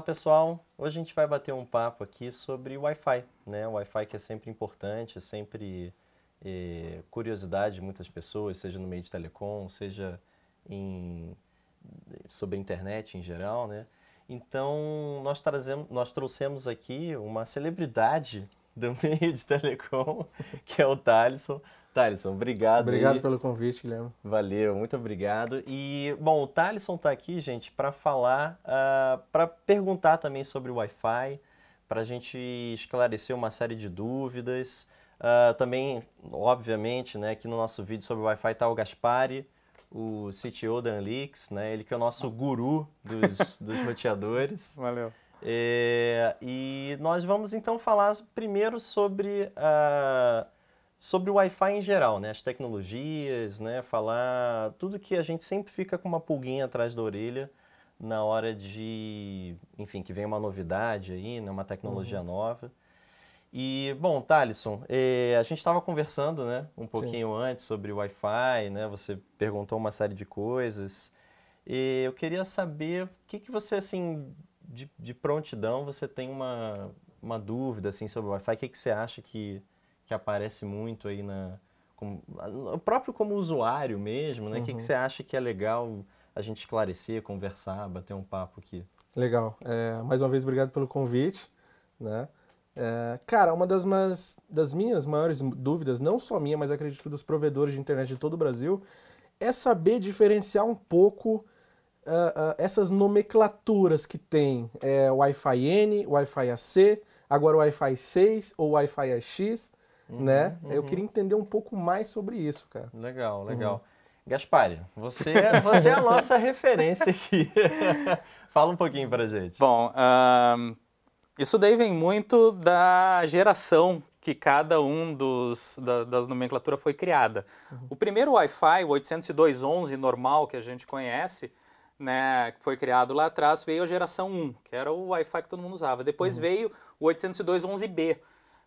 Olá pessoal, hoje a gente vai bater um papo aqui sobre o Wi-Fi, né? O Wi-Fi que é sempre importante, é sempre curiosidade de muitas pessoas, seja no meio de telecom, seja sobre a internet em geral, né? Então nós trouxemos aqui uma celebridade do meio de telecom, que é o Thalisson. Thalisson, obrigado Obrigado aí. pelo convite, Guilherme. Valeu, muito obrigado. E, bom, o Thalisson está aqui, gente, para falar, para perguntar também sobre o Wi-Fi, para a gente esclarecer uma série de dúvidas. Também, obviamente, né, aqui no nosso vídeo sobre o Wi-Fi está o Gaspari, o CTO da Anlix, né, ele que é o nosso guru dos roteadores. Valeu. E nós vamos então falar primeiro sobre o Wi-Fi em geral, né? As tecnologias, né? Falar tudo que a gente sempre fica com uma pulguinha atrás da orelha na hora de, enfim, que vem uma novidade aí, né? Uma tecnologia nova. E, bom, Thalisson, a gente estava conversando, né? Um pouquinho antes sobre o Wi-Fi, né? Você perguntou uma série de coisas. E eu queria saber o que você, assim, de prontidão, você tem uma dúvida, assim, sobre o Wi-Fi? O que você acha que aparece muito aí o próprio como usuário mesmo, né? O que você acha que é legal a gente esclarecer, conversar, bater um papo aqui? Legal. Mais uma vez, obrigado pelo convite, né? Cara, uma das minhas maiores dúvidas, não só minha, mas acredito dos provedores de internet de todo o Brasil, é saber diferenciar um pouco essas nomenclaturas que tem Wi-Fi N, Wi-Fi AC, agora Wi-Fi 6 ou Wi-Fi AX, né? Eu queria entender um pouco mais sobre isso, cara. Legal, legal. Gaspari, você é a nossa referência aqui. Fala um pouquinho pra gente. Bom, isso daí vem muito da geração que cada um das nomenclaturas foi criada. O primeiro Wi-Fi, o 802.11 normal que a gente conhece, né, que foi criado lá atrás, veio a geração 1, que era o Wi-Fi que todo mundo usava. Depois veio o 802.11b.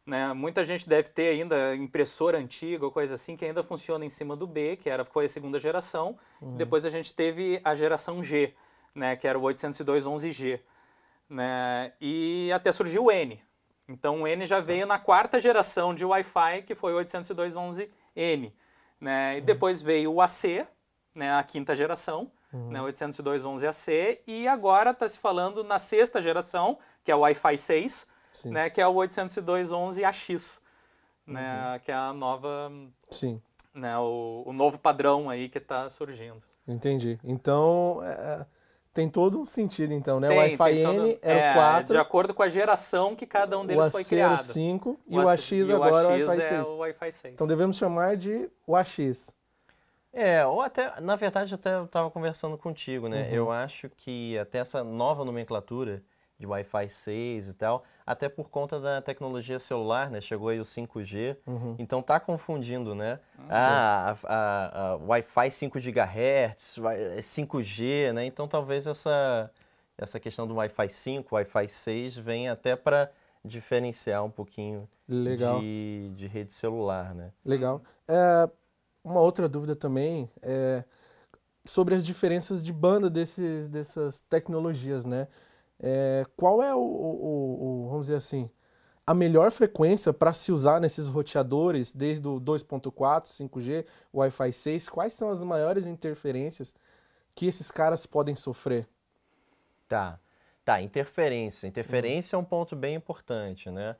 Né? Muita gente deve ter ainda impressora antiga ou coisa assim que ainda funciona em cima do B, que foi a segunda geração. Depois a gente teve a geração G, né, que era o 802.11g. Né? E até surgiu o N. Então o N já veio na quarta geração de Wi-Fi, que foi o 802.11n. Né? E depois veio o AC, né, a quinta geração, né, 802.11ac. E agora está se falando na sexta geração, que é o Wi-Fi 6, né, que é o 802.11ax, né, que é a nova, né, o novo padrão aí que está surgindo. Entendi. Então, tem todo um sentido, então, né? O Wi-Fi N era o 4. De acordo com a geração que cada um deles foi criado. O AC era o 5 e o AX agora é o Wi-Fi 6. O Wi-Fi 6. Então devemos chamar de o AX. Ou até, na verdade, até eu estava conversando contigo, né? Eu acho que até essa nova nomenclatura de Wi-Fi 6 e tal, até por conta da tecnologia celular, né? Chegou aí o 5G, então tá confundindo, né? Wi-Fi 5 GHz, 5G, né? Então talvez essa questão do Wi-Fi 5, Wi-Fi 6 venha até para diferenciar um pouquinho de rede celular, né? Legal. Uma outra dúvida também é sobre as diferenças de banda dessas tecnologias, né? Qual é vamos dizer assim, a melhor frequência para se usar nesses roteadores, desde o 2.4, 5G, Wi-Fi 6? Quais são as maiores interferências que esses caras podem sofrer? Tá, interferência. Interferência é um ponto bem importante, né?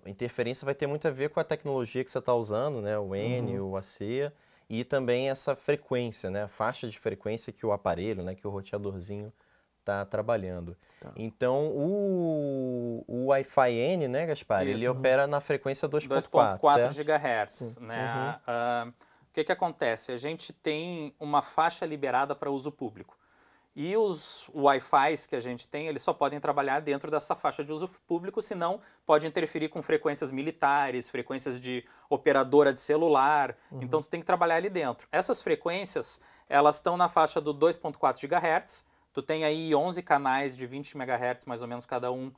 Interferência vai ter muito a ver com a tecnologia que você está usando, né? O N, o AC, e também essa frequência, né? A faixa de frequência que o aparelho, né? Que o roteadorzinho está trabalhando. Então, o Wi-Fi N, né, Gaspar? Ele opera na frequência 2.4 GHz. Né? O que acontece? A gente tem uma faixa liberada para uso público. E os Wi-Fis que a gente tem, eles só podem trabalhar dentro dessa faixa de uso público, senão pode interferir com frequências militares, frequências de operadora de celular. Então, tu tem que trabalhar ali dentro. Essas frequências, elas estão na faixa do 2.4 GHz. Tu tem aí 11 canais de 20 MHz, mais ou menos cada um,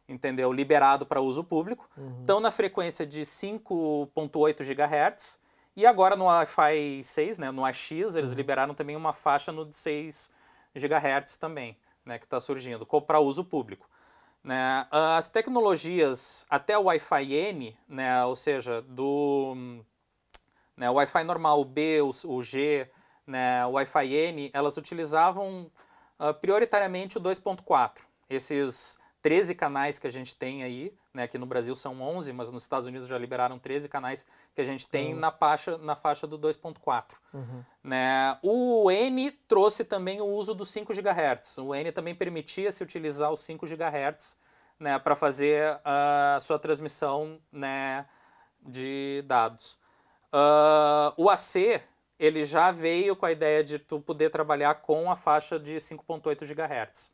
entendeu? Liberado para uso público. Estão na frequência de 5.8 GHz. E agora no Wi-Fi 6, né, no AX, eles liberaram também uma faixa no de 6 GHz também. né, que está surgindo para uso público. Né? As tecnologias, até o Wi-Fi N, né, ou seja, né, o Wi-Fi normal, o B, o G, né, o Wi-Fi N, elas utilizavam prioritariamente o 2.4. Esses 13 canais que a gente tem aí, né, aqui no Brasil são 11, mas nos Estados Unidos já liberaram 13 canais que a gente tem na faixa do 2.4. Né? O N trouxe também o uso dos 5 GHz. O N também permitia se utilizar os 5 GHz, né, para fazer a sua transmissão, né, de dados. O AC, ele já veio com a ideia de tu poder trabalhar com a faixa de 5.8 GHz.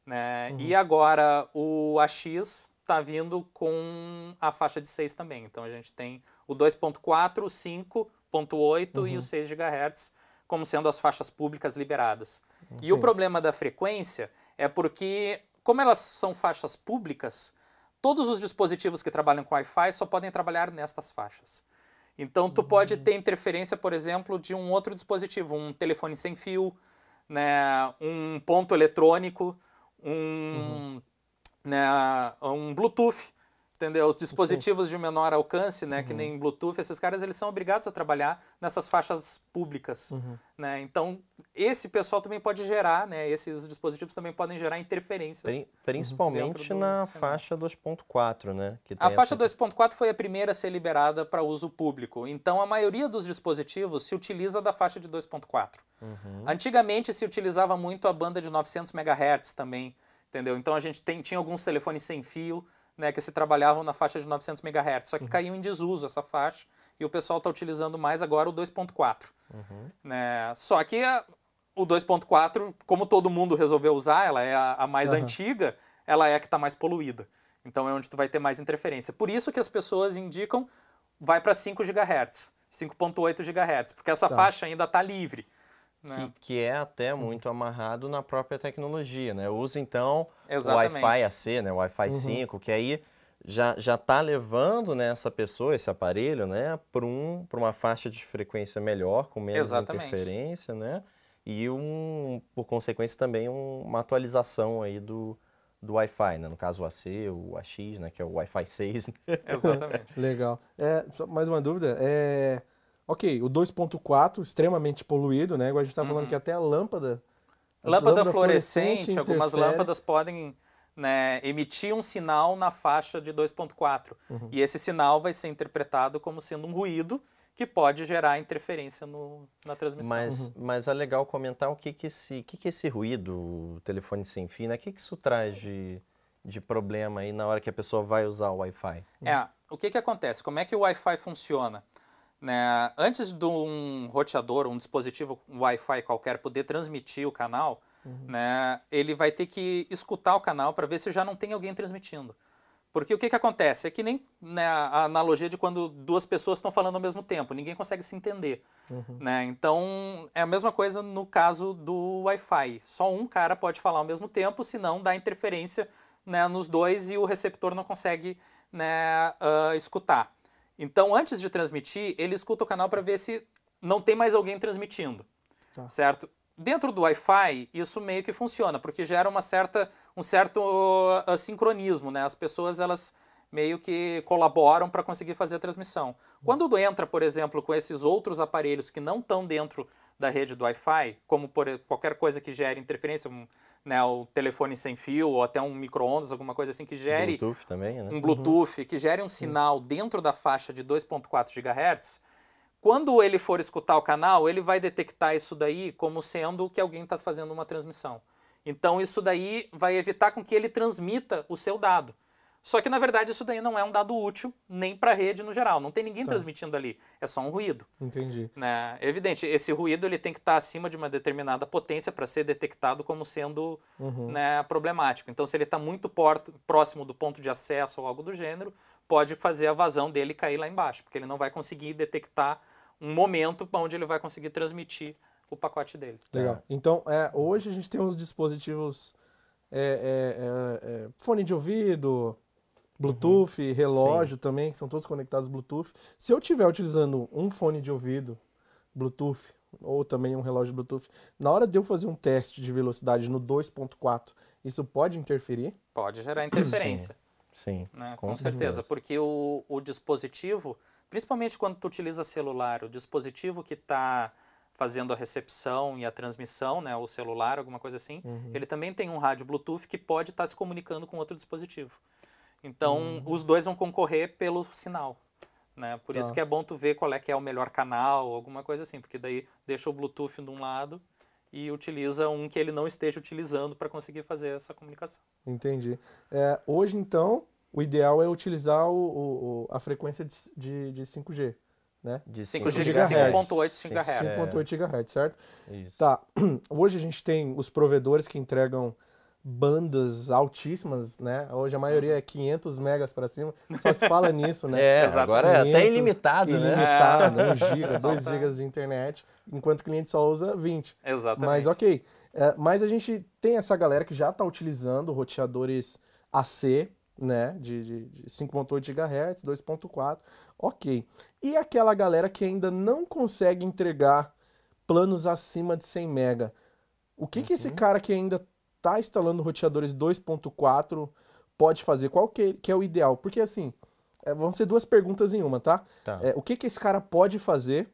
Né? E agora o AX está vindo com a faixa de 6 também. Então a gente tem o 2.4, o 5.8 e o 6 GHz como sendo as faixas públicas liberadas. E o problema da frequência é porque, como elas são faixas públicas, todos os dispositivos que trabalham com Wi-Fi só podem trabalhar nestas faixas. Então tu pode ter interferência, por exemplo, de um outro dispositivo, um telefone sem fio, né, um ponto eletrônico, né, um Bluetooth, entendeu? Os dispositivos de menor alcance, né, que nem Bluetooth, esses caras eles são obrigados a trabalhar nessas faixas públicas, né? Então esse pessoal também pode gerar, né, esses dispositivos também podem gerar interferências. Principalmente na faixa 2.4, né? Que tem a faixa 2.4 foi a primeira a ser liberada para uso público. Então a maioria dos dispositivos se utiliza da faixa de 2.4. Antigamente se utilizava muito a banda de 900 MHz também, entendeu? Então a gente tinha alguns telefones sem fio, né, que se trabalhavam na faixa de 900 MHz, só que caiu em desuso essa faixa e o pessoal está utilizando mais agora o 2.4. Né? Só que o 2.4, como todo mundo resolveu usar, ela é a mais antiga, ela é a que está mais poluída. Então é onde tu vai ter mais interferência. Por isso que as pessoas indicam vai para 5 GHz, 5.8 GHz, porque essa faixa ainda está livre. Né? Que é até muito amarrado na própria tecnologia, né? Usa então o Exatamente. Wi-Fi AC, né? O Wi-Fi 5, que aí já está levando, né, essa pessoa, esse aparelho, né, para uma faixa de frequência melhor, com menos interferência, né? E por consequência também uma atualização aí do Wi-Fi, né? No caso o AC, o AX, né, que é o Wi-Fi 6. Exatamente. Legal. Só mais uma dúvida, ok, o 2.4, extremamente poluído, né? Igual a gente está falando que até a lâmpada fluorescente, algumas lâmpadas podem, né, emitir um sinal na faixa de 2.4. E esse sinal vai ser interpretado como sendo um ruído que pode gerar interferência na transmissão. Mas é legal comentar o que esse ruído, o telefone sem fio, né? O que isso traz de problema aí na hora que a pessoa vai usar o Wi-Fi? O que acontece? Como é que o Wi-Fi funciona? Né? Antes de um roteador, um dispositivo Wi-Fi qualquer poder transmitir o canal, né, ele vai ter que escutar o canal para ver se já não tem alguém transmitindo. Porque o que acontece? É que nem, né, a analogia de quando duas pessoas estão falando ao mesmo tempo, ninguém consegue se entender. Né? Então, é a mesma coisa no caso do Wi-Fi. Só um cara pode falar ao mesmo tempo, senão dá interferência, né, nos dois e o receptor não consegue, né, escutar. Então, antes de transmitir, ele escuta o canal para ver se não tem mais alguém transmitindo, certo? Dentro do Wi-Fi, isso meio que funciona, porque gera um certo sincronismo, né? As pessoas, elas meio que colaboram para conseguir fazer a transmissão. Quando entra, por exemplo, com esses outros aparelhos que não estão dentro da rede do Wi-Fi, como qualquer coisa que gere interferência, né, o telefone sem fio ou até um micro-ondas, alguma coisa assim que gere Bluetooth também, né? um Bluetooth, que gere um sinal dentro da faixa de 2.4 GHz, quando ele for escutar o canal, ele vai detectar isso daí como sendo que alguém está fazendo uma transmissão. Então isso daí vai evitar com que ele transmita o seu dado. Só que, na verdade, isso daí não é um dado útil nem para a rede no geral. Não tem ninguém transmitindo ali. É só um ruído. Entendi. Né? É evidente, esse ruído ele tem que estar acima de uma determinada potência para ser detectado como sendo né, problemático. Então, se ele está muito próximo do ponto de acesso ou algo do gênero, pode fazer a vazão dele cair lá embaixo, porque ele não vai conseguir detectar um momento onde ele vai conseguir transmitir o pacote dele. Legal. Então, hoje a gente tem uns dispositivos, fone de ouvido, Bluetooth, relógio também, que são todos conectados Bluetooth. Se eu estiver utilizando um fone de ouvido Bluetooth ou também um relógio Bluetooth, na hora de eu fazer um teste de velocidade no 2.4, isso pode interferir? Pode gerar interferência. Sim, Né? Com certeza, porque o dispositivo, principalmente quando tu utiliza celular, o dispositivo que está fazendo a recepção e a transmissão, né, o celular, alguma coisa assim, ele também tem um rádio Bluetooth que pode estar se comunicando com outro dispositivo. Então, os dois vão concorrer pelo sinal. Né? Por isso que é bom tu ver qual é que é o melhor canal, alguma coisa assim, porque daí deixa o Bluetooth de um lado e utiliza um que ele não esteja utilizando para conseguir fazer essa comunicação. Entendi. Hoje, então, o ideal é utilizar a frequência de 5G, né? De 5G, 5.8 GHz. 5.8 GHz, certo? Isso. Tá. Hoje a gente tem os provedores que entregam bandas altíssimas, né? Hoje a maioria é 500 megas para cima. Só se fala nisso, né? Agora é até ilimitado, né? Ilimitado, 1 giga, 2 gigas de internet, enquanto o cliente só usa 20. Exatamente. Mas ok. Mas a gente tem essa galera que já está utilizando roteadores AC, né? De 5.8 GHz, 2.4. Ok. E aquela galera que ainda não consegue entregar planos acima de 100 mega. O que esse cara que ainda está instalando roteadores 2.4 pode fazer? Qual que é o ideal? Porque assim, vão ser duas perguntas em uma, tá? O que esse cara pode fazer?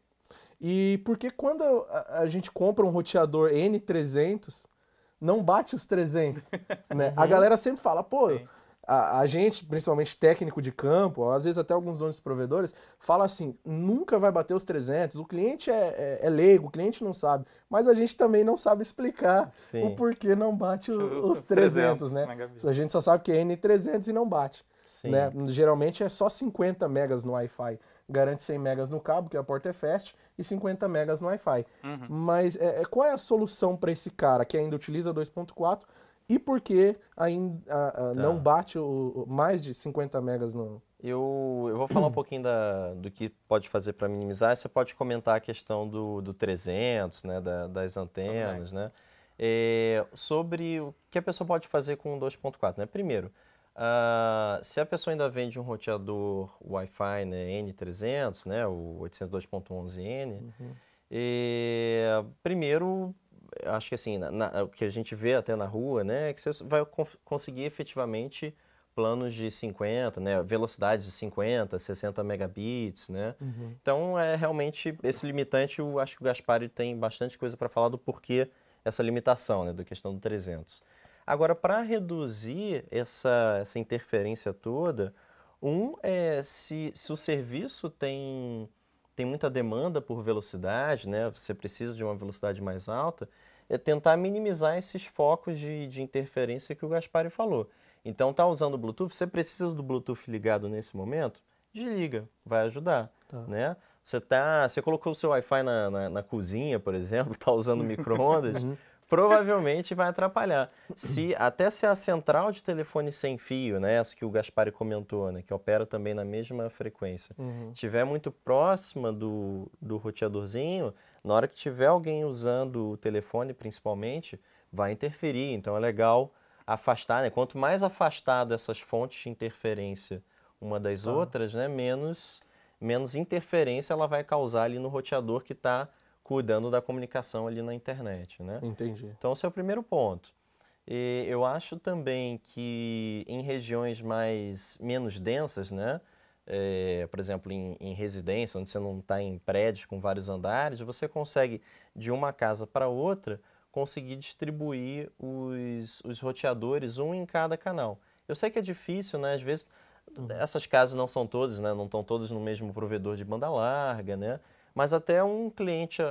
E porque quando a gente compra um roteador N300, não bate os 300, né? A galera sempre fala, pô, a gente, principalmente técnico de campo, às vezes até alguns donos de provedores, fala assim, nunca vai bater os 300, o cliente é leigo, o cliente não sabe, mas a gente também não sabe explicar o porquê não bate os 300, né? Megabits. A gente só sabe que é N300 e não bate, né? Geralmente é só 50 megas no Wi-Fi, garante 100 megas no cabo, que a porta é fast, e 50 megas no Wi-Fi. Mas qual é a solução para esse cara que ainda utiliza 2.4 e por que ainda não bate mais de 50 megas no... Eu vou falar um pouquinho do que pode fazer para minimizar. Você pode comentar a questão do 300, né, das antenas, né? Sobre o que a pessoa pode fazer com o 2.4, né? Primeiro, se a pessoa ainda vende um roteador Wi-Fi, né, N300, né, o 802.11n, primeiro, acho que assim, o que a gente vê até na rua, né, é que você vai conseguir efetivamente planos de 50, né, velocidades de 50, 60 megabits, né? Então, realmente, esse limitante, eu acho que o Gaspari tem bastante coisa para falar do porquê essa limitação, né, da questão do 300. Agora, para reduzir essa interferência toda, se o serviço tem muita demanda por velocidade, né? Você precisa de uma velocidade mais alta, é tentar minimizar esses focos de interferência que o Gaspari falou. Então, tá usando o Bluetooth, você precisa do Bluetooth ligado nesse momento? Desliga, vai ajudar, né? Você colocou o seu Wi-Fi na cozinha, por exemplo, tá usando micro-ondas, provavelmente vai atrapalhar. Até se a central de telefone sem fio, né, essa que o Gaspari comentou, né, que opera também na mesma frequência, estiver muito próxima do roteadorzinho, na hora que tiver alguém usando o telefone, principalmente, vai interferir. Então é legal afastar, né? Quanto mais afastado essas fontes de interferência uma das outras, né, menos interferência ela vai causar ali no roteador que está cuidando da comunicação ali na internet, né? Entendi. Então, esse é o primeiro ponto. E eu acho também que em regiões menos densas, né? Por exemplo, em residência, onde você não está em prédios com vários andares, você consegue, de uma casa para outra, conseguir distribuir os roteadores, um em cada canal. Eu sei que é difícil, né? Às vezes, essas casas não são todas, né? Não estão todas no mesmo provedor de banda larga, né? Mas até um cliente,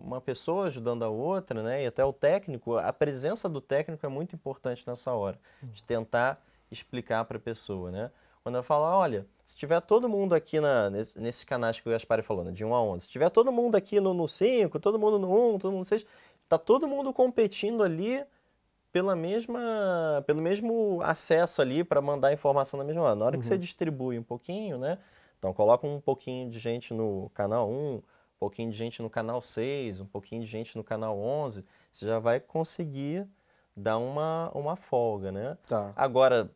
uma pessoa ajudando a outra, né? E até o técnico, a presença do técnico é muito importante nessa hora, de tentar explicar para a pessoa, né? Quando eu falo, olha, se tiver todo mundo aqui nesse canais que o Gaspari falou, né, de 1 a 11, se tiver todo mundo aqui no 5, todo mundo no 1, todo mundo no 6, tá todo mundo competindo ali pelo mesmo acesso ali para mandar informação na mesma hora. Na hora que você distribui um pouquinho, né? Então coloca um pouquinho de gente no canal 1, um pouquinho de gente no canal 6, um pouquinho de gente no canal 11, você já vai conseguir dar uma folga, né? Agora,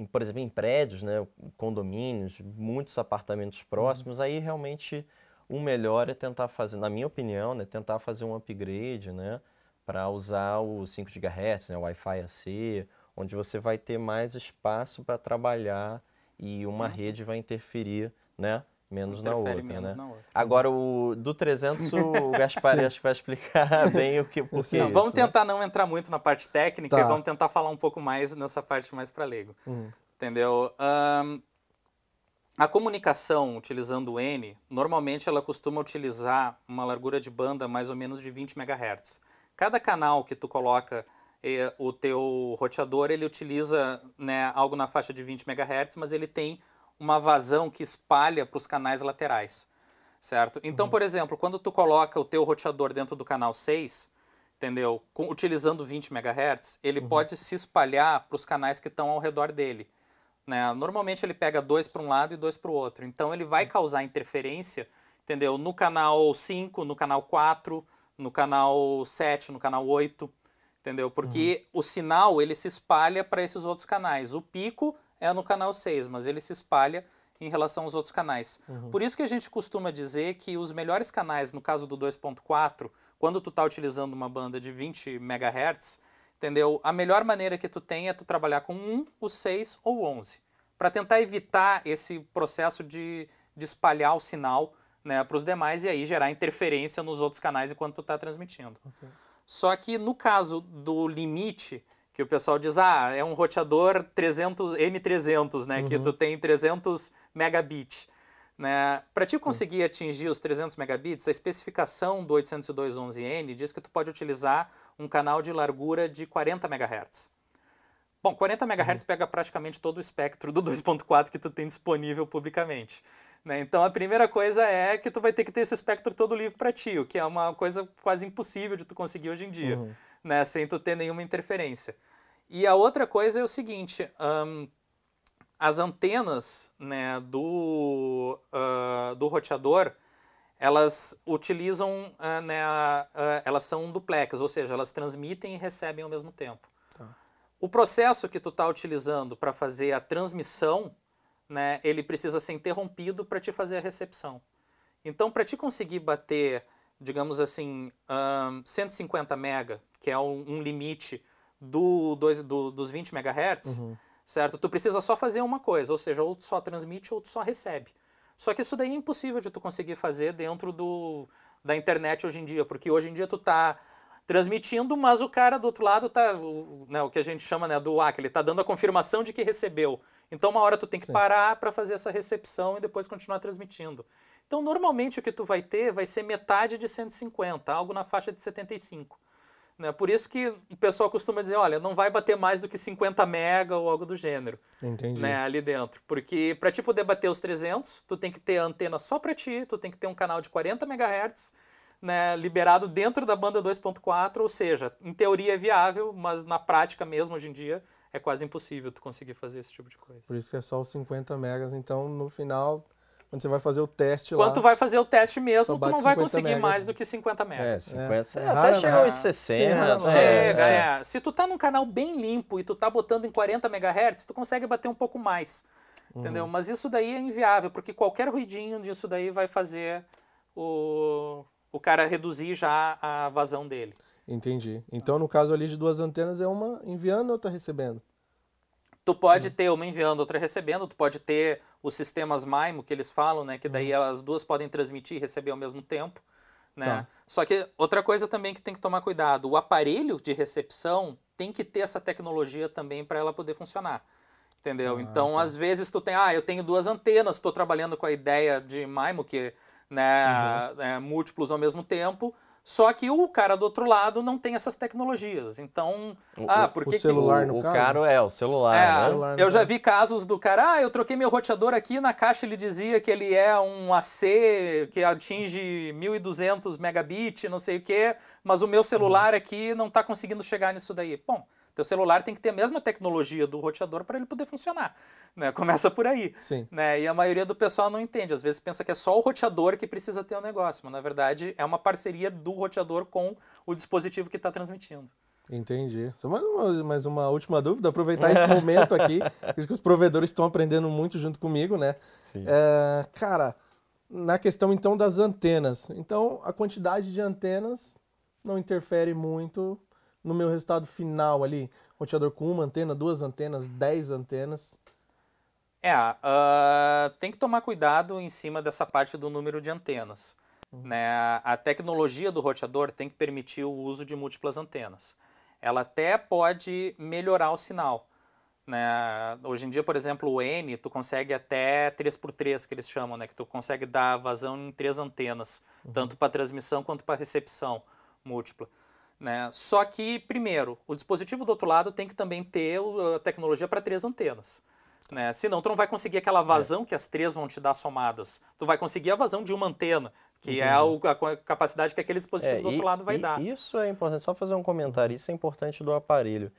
por exemplo, em prédios, né, condomínios, muitos apartamentos próximos, aí realmente o melhor é tentar fazer, na minha opinião, né, tentar fazer um upgrade, né, para usar o 5 GHz, né, o Wi-Fi AC, onde você vai ter mais espaço para trabalhar e uma rede vai interferir, né, menos na outra, né? Agora, do 300, o Gaspar acho que vai explicar bem o que por que isso, vamos tentar né? não entrar muito na parte técnica e vamos tentar falar um pouco mais nessa parte mais para leigo. Entendeu? A comunicação utilizando o N, normalmente ela costuma utilizar uma largura de banda mais ou menos de 20 MHz. Cada canal que tu coloca o teu roteador, ele utiliza, né, algo na faixa de 20 MHz, mas ele tem uma vazão que espalha para os canais laterais, certo? Então, por exemplo, quando tu coloca o teu roteador dentro do canal 6, entendeu? Utilizando 20 MHz, ele pode se espalhar para os canais que estão ao redor dele, né? Normalmente ele pega 2 para um lado e 2 para o outro, então ele vai causar interferência, entendeu? No canal 5, no canal 4, no canal 7, no canal 8, entendeu? Porque o sinal, ele se espalha para esses outros canais. O pico é no canal 6, mas ele se espalha em relação aos outros canais. Por isso que a gente costuma dizer que os melhores canais, no caso do 2.4, quando tu está utilizando uma banda de 20 MHz, entendeu? A melhor maneira que tu tem é tu trabalhar com 1, o 6 ou o 11, para tentar evitar esse processo de espalhar o sinal, né, para os demais e aí gerar interferência nos outros canais enquanto tu está transmitindo. Só que no caso do limite, que o pessoal diz, é um roteador N300, né, que tu tem 300 megabits. Né? Para te conseguir atingir os 300 megabits, a especificação do 802.11n diz que tu pode utilizar um canal de largura de 40 MHz. Bom, 40 MHz pega praticamente todo o espectro do 2.4 que tu tem disponível publicamente. Né? Então a primeira coisa é que tu vai ter que ter esse espectro todo livre para ti, o que é uma coisa quase impossível de tu conseguir hoje em dia, né? Sem tu ter nenhuma interferência. E a outra coisa é o seguinte, as antenas, né, do roteador, elas utilizam, elas são duplex, ou seja, elas transmitem e recebem ao mesmo tempo. O processo que tu está utilizando para fazer a transmissão, né, ele precisa ser interrompido para te fazer a recepção. Então, para te conseguir bater, digamos assim, 150 MB, que é um limite dos 20 MHz, certo? Tu precisa só fazer uma coisa, ou seja, ou tu só transmite ou tu só recebe. Só que isso daí é impossível de tu conseguir fazer dentro da internet hoje em dia, porque hoje em dia tu tá transmitindo, mas o cara do outro lado tá, né, o que a gente chama, né, do WAC, ele tá dando a confirmação de que recebeu. Então uma hora tu tem que parar para fazer essa recepção e depois continuar transmitindo. Então normalmente o que tu vai ter vai ser metade de 150, algo na faixa de 75. Né? Por isso que o pessoal costuma dizer, olha, não vai bater mais do que 50 mega ou algo do gênero. Entendi. Né, ali dentro. Porque para te poder bater os 300, tu tem que ter a antena só para ti, tu tem que ter um canal de 40 MHz, né, liberado dentro da banda 2.4, ou seja, em teoria é viável, mas na prática mesmo, hoje em dia, é quase impossível tu conseguir fazer esse tipo de coisa. Por isso que é só os 50 megas, então no final, quando você vai fazer o teste lá... Quando tu vai fazer o teste mesmo, tu não vai conseguir megas. Mais do que 50 megas. 50, até chega aos 60. Chega, Se tu tá num canal bem limpo e tu tá botando em 40 MHz, tu consegue bater um pouco mais, entendeu? Mas isso daí é inviável, porque qualquer ruidinho disso daí vai fazer o cara reduzir já a vazão dele. Entendi. Então, no caso ali de duas antenas, é uma enviando e outra recebendo. Tu pode ter uma enviando, outra recebendo, tu pode ter os sistemas MIMO que eles falam, né, que daí elas duas podem transmitir e receber ao mesmo tempo, né? Só que outra coisa também que tem que tomar cuidado, o aparelho de recepção tem que ter essa tecnologia também para ela poder funcionar. Entendeu? Então, às vezes tu tem, eu tenho duas antenas, estou trabalhando com a ideia de MIMO, que né, múltiplos ao mesmo tempo, só que o cara do outro lado não tem essas tecnologias. Então, por que o celular no o caso? caro é o celular, né? Eu já vi casos do cara, eu troquei meu roteador aqui, na caixa ele dizia que ele é um AC que atinge 1.200 megabits, não sei o quê, mas o meu celular aqui não está conseguindo chegar nisso daí. Bom, teu celular tem que ter a mesma tecnologia do roteador para ele poder funcionar, né? Começa por aí. Sim. Né? E a maioria do pessoal não entende. Às vezes pensa que é só o roteador que precisa ter o negócio, mas na verdade é uma parceria do roteador com o dispositivo que está transmitindo. Entendi. Só mais uma última dúvida, aproveitar esse momento aqui, que os provedores estão aprendendo muito junto comigo, né? Sim. Cara, na questão então das antenas. Então, a quantidade de antenas não interfere muito no meu resultado final ali. Roteador com uma antena, 2 antenas, 10 antenas. Tem que tomar cuidado em cima dessa parte do número de antenas. Né? A tecnologia do roteador tem que permitir o uso de múltiplas antenas. Ela até pode melhorar o sinal. Né? Hoje em dia, por exemplo, o N, tu consegue até 3x3, que eles chamam, né? Que tu consegue dar vazão em 3 antenas, tanto para transmissão quanto para recepção múltipla. Né? Só que, primeiro, o dispositivo do outro lado tem que também ter a tecnologia para 3 antenas. Né? Senão, tu não vai conseguir aquela vazão que as 3 vão te dar somadas. Tu vai conseguir a vazão de uma antena, que é a capacidade que aquele dispositivo do outro lado vai dar. Isso é importante, só fazer um comentário, isso é importante do aparelho.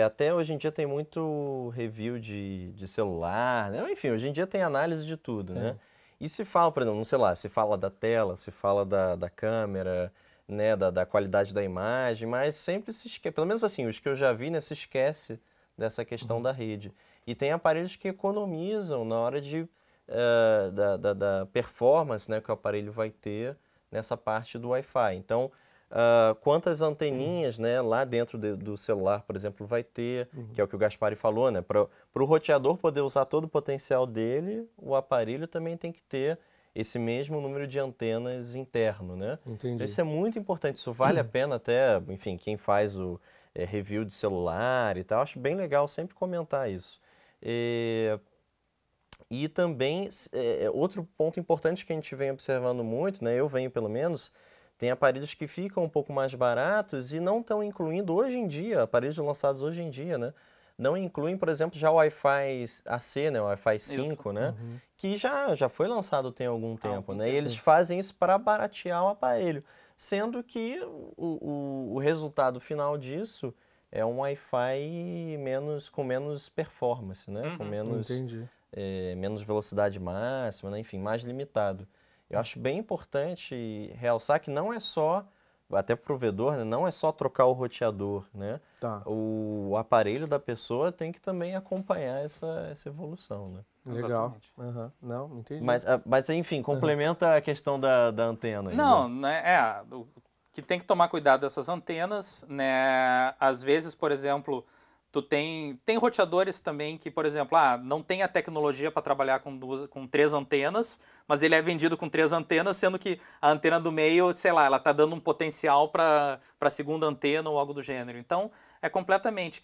Até hoje em dia tem muito review de celular, né? Enfim, hoje em dia tem análise de tudo, né? E se fala, por exemplo, sei lá, se fala da tela, se fala da câmera, né? Da qualidade da imagem, mas sempre se esquece, pelo menos assim, os que eu já vi, né? Se esquece dessa questão da rede. E tem aparelhos que economizam na hora da performance, né? Que o aparelho vai ter nessa parte do Wi-Fi. Então, quantas anteninhas, né, lá dentro do celular, por exemplo, vai ter, que é o que o Gaspari falou, né? Para o roteador poder usar todo o potencial dele, o aparelho também tem que ter esse mesmo número de antenas interno, né? Entendi. Então, isso é muito importante, isso vale a pena até, enfim, quem faz o review de celular e tal, acho bem legal sempre comentar isso. E também, outro ponto importante que a gente vem observando muito, né, eu venho pelo menos, tem aparelhos que ficam um pouco mais baratos e não estão incluindo hoje em dia, aparelhos lançados hoje em dia, né? Não incluem, por exemplo, já o Wi-Fi AC, né? O Wi-Fi 5, né? Que já foi lançado tem algum tempo, né? E eles fazem isso para baratear o aparelho. Sendo que o resultado final disso é um Wi-Fi com menos performance, né? Com menos velocidade máxima, né? Enfim, mais limitado. Eu acho bem importante realçar que não é só, até para o provedor, né, não é só trocar o roteador, né? O aparelho da pessoa tem que também acompanhar essa evolução, né? Legal. Não, entendi. Mas enfim, complementa a questão da antena. Não, né? O que tem que tomar cuidado dessas antenas, né? Às vezes, por exemplo, tu tem roteadores também que, por exemplo, não tem a tecnologia para trabalhar com 3 antenas, mas ele é vendido com 3 antenas, sendo que a antena do meio, sei lá, ela está dando um potencial para a segunda antena ou algo do gênero. Então, é completamente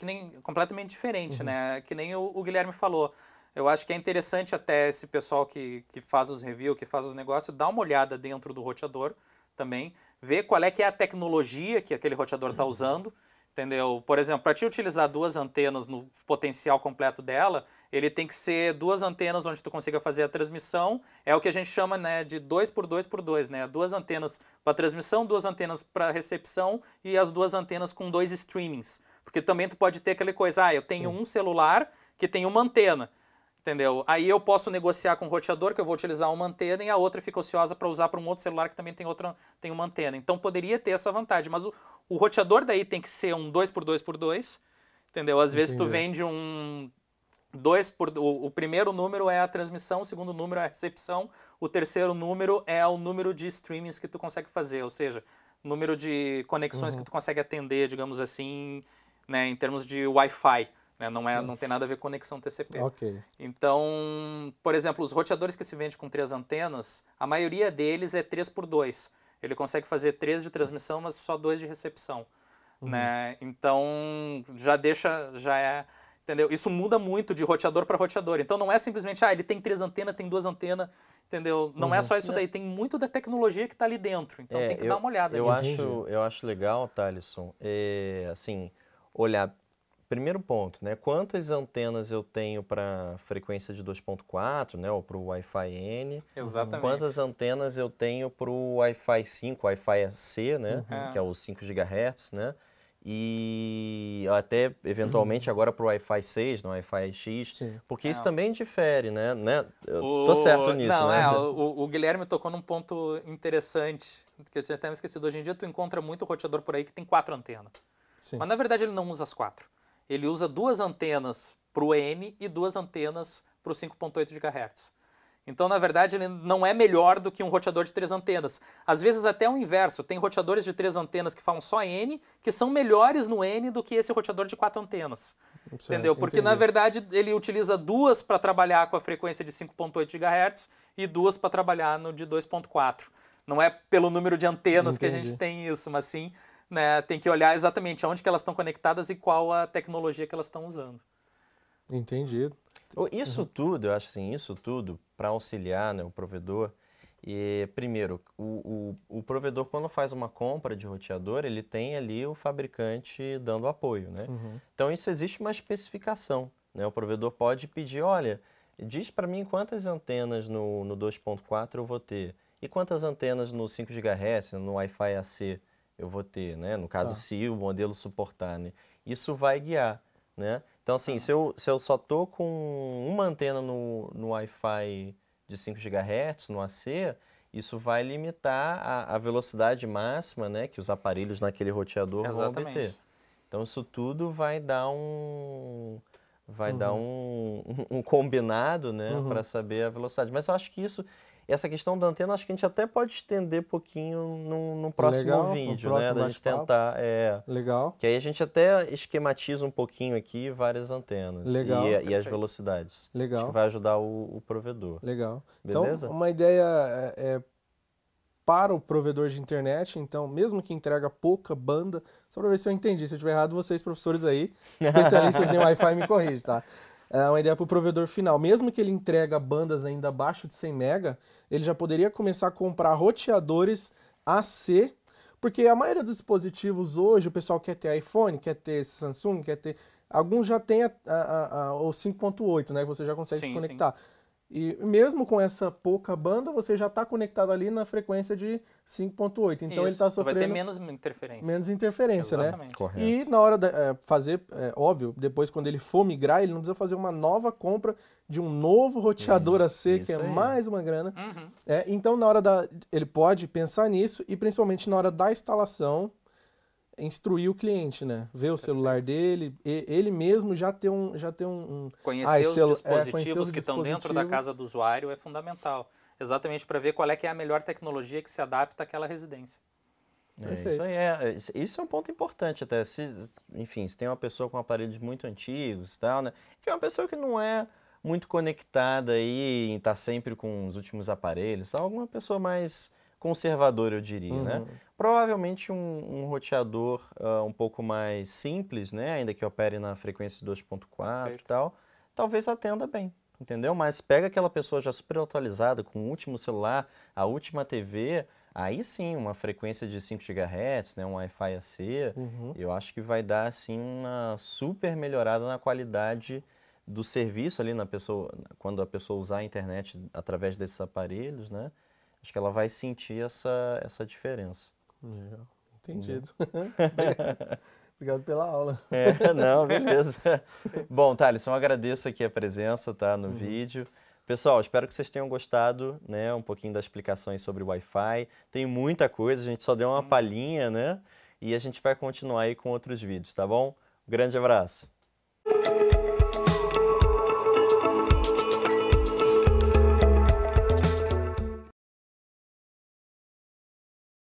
diferente, né? Que nem o Guilherme falou. Eu acho que é interessante até esse pessoal que faz os reviews, que faz os negócios, dar uma olhada dentro do roteador também, ver qual é que é a tecnologia que aquele roteador está usando, entendeu? Por exemplo, para te utilizar 2 antenas no potencial completo dela, ele tem que ser 2 antenas onde tu consiga fazer a transmissão, é o que a gente chama, né, de 2x2x2, né? 2 antenas para transmissão, 2 antenas para recepção e as 2 antenas com 2 streamings. Porque também tu pode ter aquela coisa, eu tenho um celular que tem uma antena, entendeu? Aí eu posso negociar com o roteador que eu vou utilizar uma antena e a outra fica ociosa para usar para um outro celular que também tem uma antena. Então poderia ter essa vantagem, mas o roteador daí tem que ser um 2x2x2, entendeu? Às vezes tu vende um o primeiro número é a transmissão, o segundo número é a recepção, o terceiro número é o número de streamings que tu consegue fazer, ou seja, número de conexões que tu consegue atender, digamos assim, né, em termos de Wi-Fi. Não tem nada a ver com conexão TCP. Então, por exemplo, os roteadores que se vendem com 3 antenas, a maioria deles é 3x2. Ele consegue fazer 3 de transmissão, mas só 2 de recepção. Né? Então, entendeu? Isso muda muito de roteador para roteador. Então, não é simplesmente, ele tem 3 antenas, tem 2 antenas, entendeu? Não é só isso daí, tem muito da tecnologia que está ali dentro. Então, tem que dar uma olhada nisso. Eu acho legal, Thalisson, assim, olhar. Primeiro ponto, né? Quantas antenas eu tenho para frequência de 2.4, né? Ou para o Wi-Fi N. Exatamente. Quantas antenas eu tenho para o Wi-Fi 5, Wi-Fi C, né? Que é o 5 GHz, né? E até, eventualmente, agora para o Wi-Fi 6, no Wi-Fi X. Porque isso também difere, né? Eu tô certo nisso, né? O Guilherme tocou num ponto interessante, que eu tinha até me esquecido. Hoje em dia, tu encontra muito roteador por aí que tem 4 antenas. Mas, na verdade, ele não usa as 4. Ele usa 2 antenas para o N e 2 antenas para o 5.8 GHz. Então, na verdade, ele não é melhor do que um roteador de 3 antenas. Às vezes até o inverso, tem roteadores de 3 antenas que falam só N, que são melhores no N do que esse roteador de 4 antenas. Certo, Entendeu? Porque, entendi. na verdade, ele utiliza 2 para trabalhar com a frequência de 5.8 GHz e 2 para trabalhar no de 2.4. Não é pelo número de antenas que a gente tem isso, mas sim, né, tem que olhar exatamente onde que elas estão conectadas e qual a tecnologia que elas estão usando. Entendido. Isso tudo, eu acho assim, isso tudo para auxiliar, né, o provedor. E, primeiro, o provedor, quando faz uma compra de roteador, ele tem ali o fabricante dando apoio, né? Então, isso existe uma especificação, né? O provedor pode pedir, olha, diz para mim quantas antenas no 2.4 eu vou ter e quantas antenas no 5 GHz, no Wi-Fi AC eu vou ter, né? No caso, se o modelo suportar, né? Isso vai guiar, né? Então, assim, se eu só tô com uma antena no Wi-Fi de 5 GHz, no AC, isso vai limitar a velocidade máxima, né, que os aparelhos naquele roteador vão obter. Então, isso tudo vai dar um combinado, né, para saber a velocidade. Mas eu acho que essa questão da antena, acho que a gente até pode estender um pouquinho no próximo vídeo, né, da gente tentar. Legal. Que aí a gente até esquematiza um pouquinho aqui várias antenas e as velocidades. Legal. Acho que vai ajudar o provedor. Legal. Beleza? Então, uma ideia para o provedor de internet, então, mesmo que entrega pouca banda, só para ver se eu entendi. Se eu estiver errado, vocês, professores aí, especialistas em Wi-Fi, me corrigem, tá? É uma ideia para o provedor final. Mesmo que ele entrega bandas ainda abaixo de 100 MB, ele já poderia começar a comprar roteadores AC, porque a maioria dos dispositivos hoje, o pessoal quer ter iPhone, quer ter Samsung, quer ter... Alguns já tem o 5.8, né? Que você já consegue se conectar. E mesmo com essa pouca banda, você já está conectado ali na frequência de 5.8. Então ele está sofrendo... vai ter menos interferência. Menos interferência, exatamente, né? Correto. E na hora de fazer, óbvio, depois quando ele for migrar, ele não precisa fazer uma nova compra de um novo roteador AC, que é mais uma grana. Então na hora ele pode pensar nisso e principalmente na hora da instalação, instruir o cliente, né? Ver o celular dele, ele mesmo já ter um... Conhecer os dispositivos que estão dentro da casa do usuário é fundamental. Exatamente para ver qual é a melhor tecnologia que se adapta àquela residência. Isso é um ponto importante até. Enfim, se tem uma pessoa com aparelhos muito antigos e tal, né? Enfim, uma pessoa que não é muito conectada aí, está sempre com os últimos aparelhos, alguma pessoa mais conservadora, eu diria, né? Provavelmente um roteador um pouco mais simples, né? Ainda que opere na frequência 2.4 e tal, talvez atenda bem, entendeu? Mas pega aquela pessoa já super atualizada, com o último celular, a última TV, aí sim, uma frequência de 5 GHz, né? Um Wi-Fi AC, eu acho que vai dar, assim, uma super melhorada na qualidade do serviço ali na pessoa, quando a pessoa usar a internet através desses aparelhos, né? Acho que ela vai sentir essa diferença. Entendido. Obrigado pela aula. Não, beleza. Bom, Thales, eu agradeço aqui a presença, tá, no vídeo. Pessoal, espero que vocês tenham gostado, né, um pouquinho das explicações sobre o Wi-Fi. Tem muita coisa, a gente só deu uma palhinha, né? E a gente vai continuar aí com outros vídeos, tá bom? Um grande abraço.